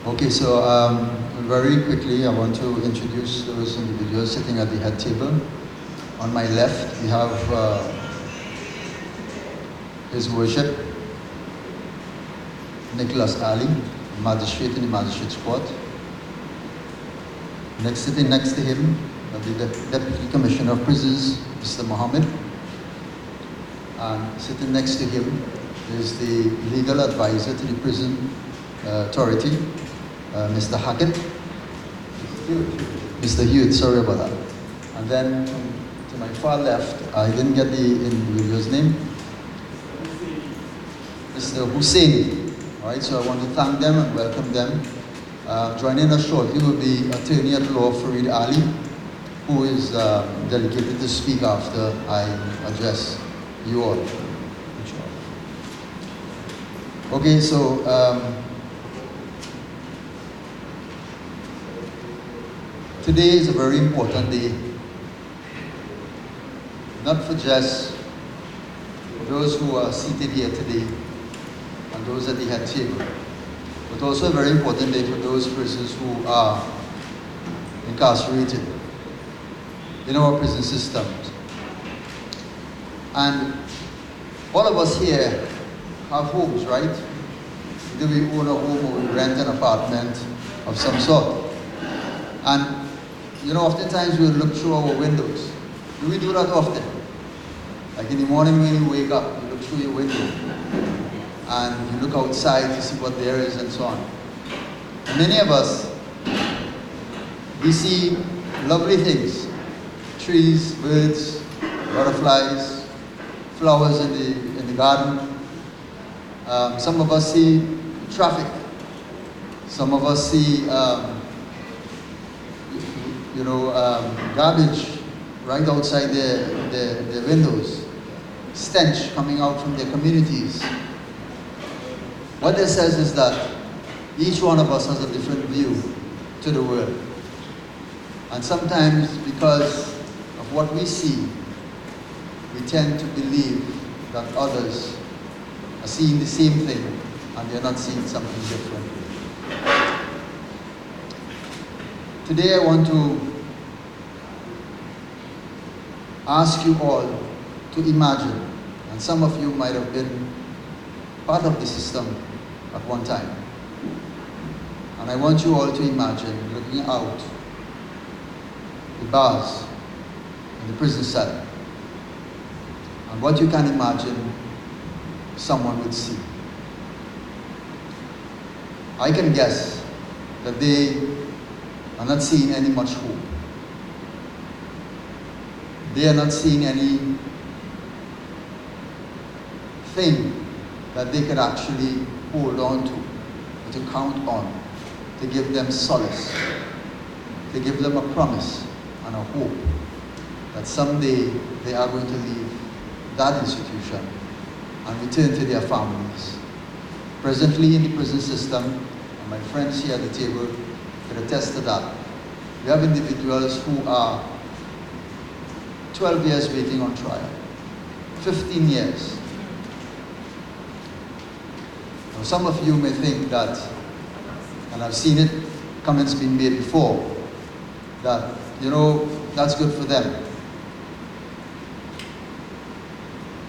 Okay, so very quickly I want to introduce those individuals sitting at the head table. On my left, we have His Worship Nicholas Ali, Magistrate in the Magistrates Court. Sitting next to him, the Deputy Commissioner of Prisons, Mr. Mohammed. And sitting next to him is the legal advisor to the prison authority, Mr. Hackett. Mr. Hewitt, sorry about that. And then to my far left, I didn't get the individual's name, Mr. Hussein. All right, so I want to thank them and welcome them. Joining us shortly will be Attorney at Law Farid Ali, who is delegated to speak after I address you all. Okay, so today is a very important day, not for just those who are seated here today and those at the head table, but also a very important day for those persons who are incarcerated in our prison systems. And all of us here have homes, right? Either we own a home or we rent an apartment of some sort. And you know, oftentimes we look through our windows. Do we do that often? Like in the morning when you wake up, you look through your window and you look outside to see what there is and so on. And many of us, we see lovely things. Trees, birds, butterflies, flowers in the garden. Some of us see traffic. Some of us see garbage right outside their windows, stench coming out from their communities. What this says is that each one of us has a different view to the world. And sometimes because of what we see, we tend to believe that others are seeing the same thing and they're not seeing something different. Today I want to ask you all to imagine, and some of you might have been part of the system at one time. And I want you all to imagine looking out the bars in the prison cell, and what you can imagine someone would see. I can guess that they are not seeing any much hope. They are not seeing any thing that they could actually hold on to, or to count on, to give them solace, to give them a promise and a hope that someday they are going to leave that institution and return to their families. Presently in the prison system, and my friends here at the table can attest to that, we have individuals who are 12 years waiting on trial, 15 years. Now, some of you may think that, and I've seen it, comments being made before, that, you know, that's good for them.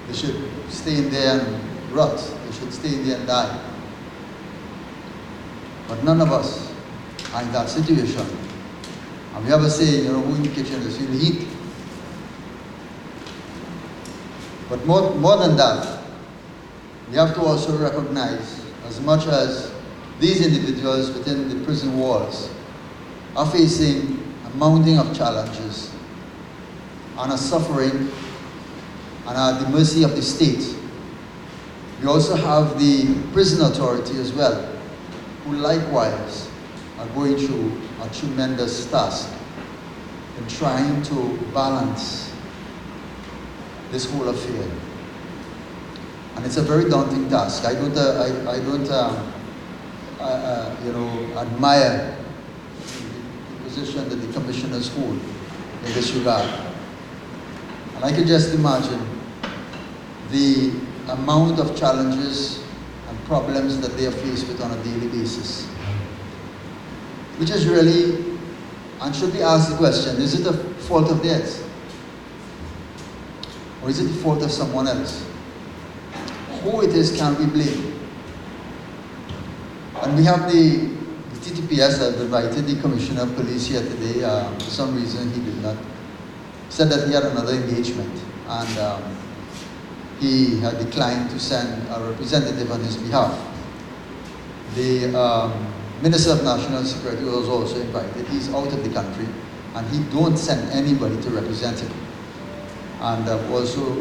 They should stay in there and rot. They should stay in there and die. But none of us are in that situation. And we have a saying, you know, who in the kitchen is feeling heat. But more than that, we have to also recognize, as much as these individuals within the prison walls are facing a mounting of challenges and are suffering and are at the mercy of the state, we also have the prison authority as well, who likewise are going through a tremendous task in trying to balance this whole affair. And it's a very daunting task. I don't admire the position that the commissioners hold in this regard. And I can just imagine the amount of challenges and problems that they are faced with on a daily basis. which is really, and should be asked the question, is it a fault of theirs? Or is it the fault of someone else? Who it is can we blame? And we have the TTPS. I've invited the Commissioner of Police here today. For some reason he did not. Said that he had another engagement, and he had declined to send a representative on his behalf. The Minister of National Security was also invited. He's out of the country, and he don't send anybody to represent him. And I've also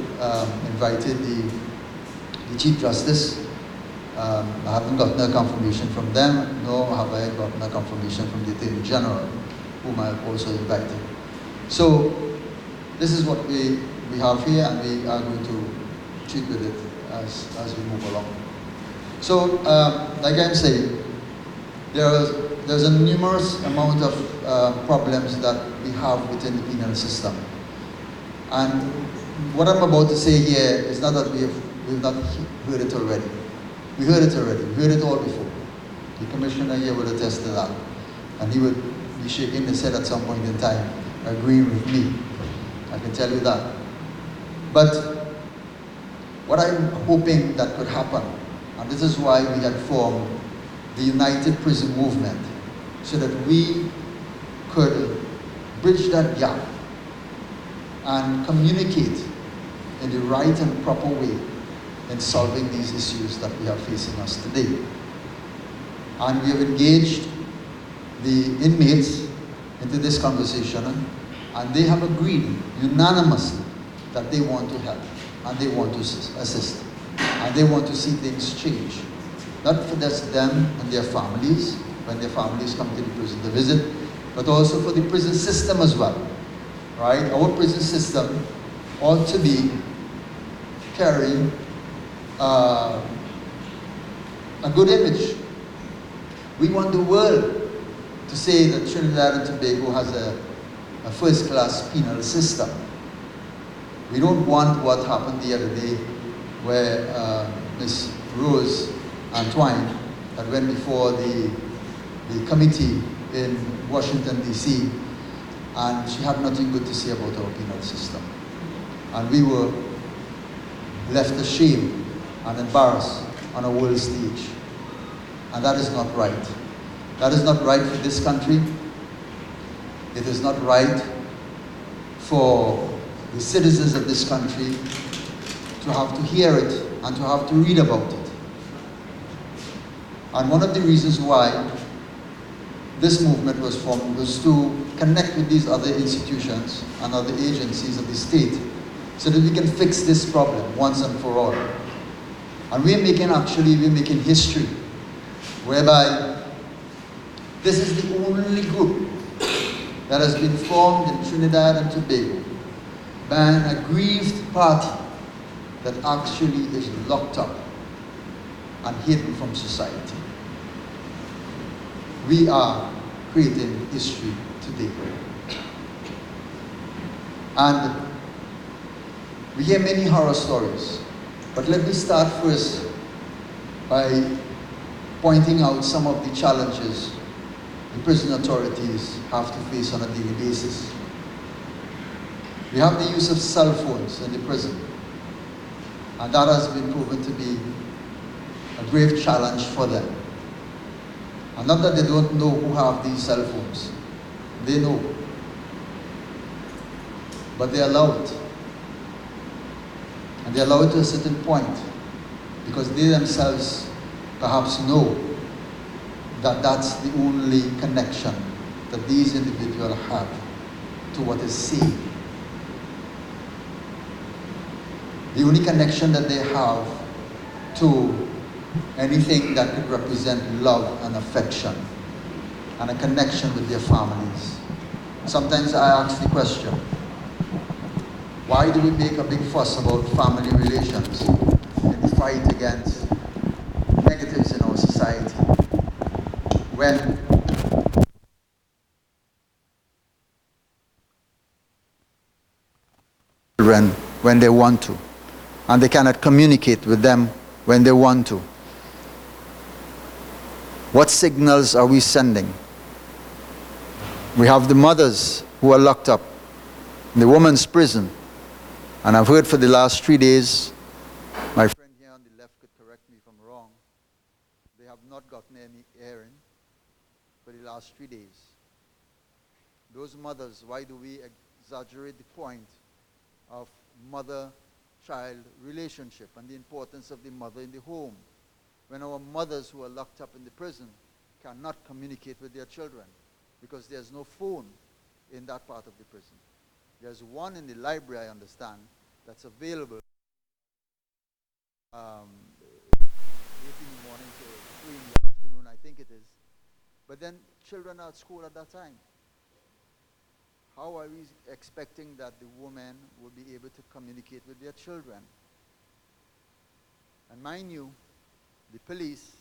invited the Chief Justice. I haven't gotten a confirmation from them, nor have I gotten a confirmation from the Attorney General, whom I have also invited. So this is what we have here, and we are going to treat with it as we move along. So, like I'm saying, there's a numerous amount of problems that we have within the penal system. And what I'm about to say here is not that we've not heard it already. We heard it already. We heard it all before. The Commissioner here would attest to that. And he would be shaking his head at some point in time, agreeing with me. I can tell you that. But what I'm hoping that could happen, and this is why we had formed the United Prison Movement, so that we could bridge that gap and communicate in the right and proper way in solving these issues that we are facing us today. And we have engaged the inmates into this conversation, and they have agreed unanimously that they want to help, and they want to assist, and they want to see things change. Not for just them and their families, when their families come to the prison to visit, but also for the prison system as well, right? Our prison system ought to be carrying a good image. We want the world to say that Trinidad and Tobago has a first-class penal system. We don't want what happened the other day where Ms. Rose Antoine had went before the committee in Washington, D.C., and she had nothing good to say about our penal system. And we were left ashamed and embarrassed on a world stage. And that is not right. That is not right for this country. It is not right for the citizens of this country to have to hear it and to have to read about it. And one of the reasons why this movement was formed was to connect with these other institutions and other agencies of the state so that we can fix this problem once and for all. And we're making history whereby this is the only group that has been formed in Trinidad and Tobago by an aggrieved party that actually is locked up and hidden from society. We are creating history today. And we hear many horror stories, but let me start first by pointing out some of the challenges the prison authorities have to face on a daily basis. We have the use of cell phones in the prison, and that has been proven to be a grave challenge for them. And not that they don't know who have these cell phones. They know. But they allow it. And they allow it to a certain point because they themselves perhaps know that that's the only connection that these individuals have to what is seen. The only connection that they have to anything that could represent love and affection and a connection with their families. Sometimes I ask the question, why do we make a big fuss about family relations in the fight against negatives in our society when children when they want to, and they cannot communicate with them when they want to? What signals are we sending We have the mothers who are locked up in the women's prison. And I've heard for the last 3 days, my friend here on the left could correct me if I'm wrong, they have not gotten any airing for the last 3 days. Those mothers, why do we exaggerate the point of mother-child relationship and the importance of the mother in the home when our mothers who are locked up in the prison cannot communicate with their children because there's no phone in that part of the prison? There's one in the library, I understand, that's available 8 in the morning to 3 in the afternoon, I think it is. But then children are at school at that time. How are we expecting that the women will be able to communicate with their children? And mind you, the police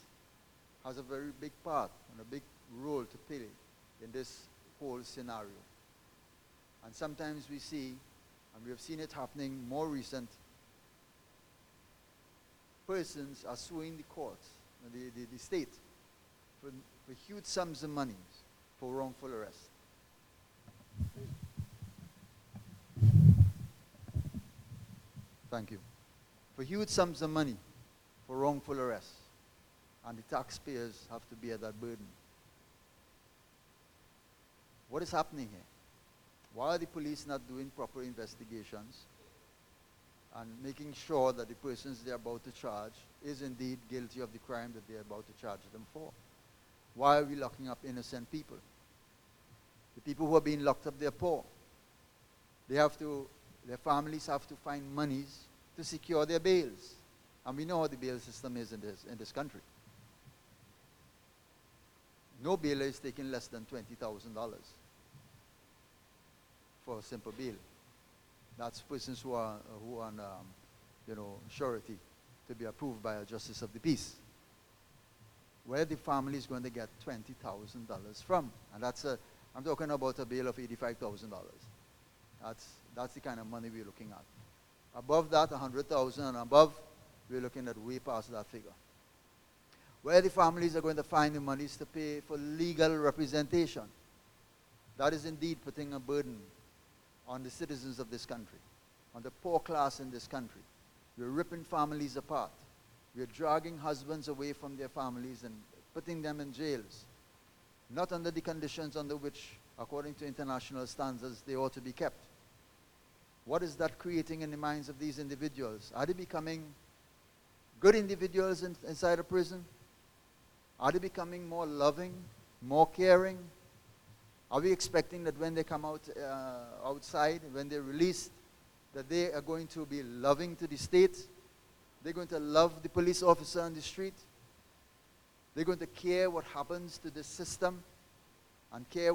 has a very big part and a big role to play in this whole scenario. And sometimes we see, and we have seen it happening more recent, persons are suing the courts, the state, for huge sums of money for wrongful arrest. Thank you. For huge sums of money for wrongful arrest. And the taxpayers have to bear that burden. What is happening here? Why are the police not doing proper investigations and making sure that the persons they're about to charge is indeed guilty of the crime that they're about to charge them for? Why are we locking up innocent people? The people who are being locked up, they're poor. Their families have to find monies to secure their bails. And we know how the bail system is in this country. No bailer is taking less than $20,000 for a simple bail. That's persons who are on surety to be approved by a justice of the peace. Where the family is going to get $20,000 from? And I'm talking about a bail of $85,000. That's the kind of money we're looking at. Above that, $100,000 and above, we're looking at way past that figure. Where the families are going to find the monies to pay for legal representation. That is indeed putting a burden on the citizens of this country, on the poor class in this country. We're ripping families apart. We're dragging husbands away from their families and putting them in jails, not under the conditions under which, according to international standards, they ought to be kept. What is that creating in the minds of these individuals? Are they becoming good individuals inside a prison? Are they becoming more loving, more caring? Are we expecting that when they come outside, when they're released, that they are going to be loving to the state? They're going to love the police officer on the street? They're going to care what happens to the system and care what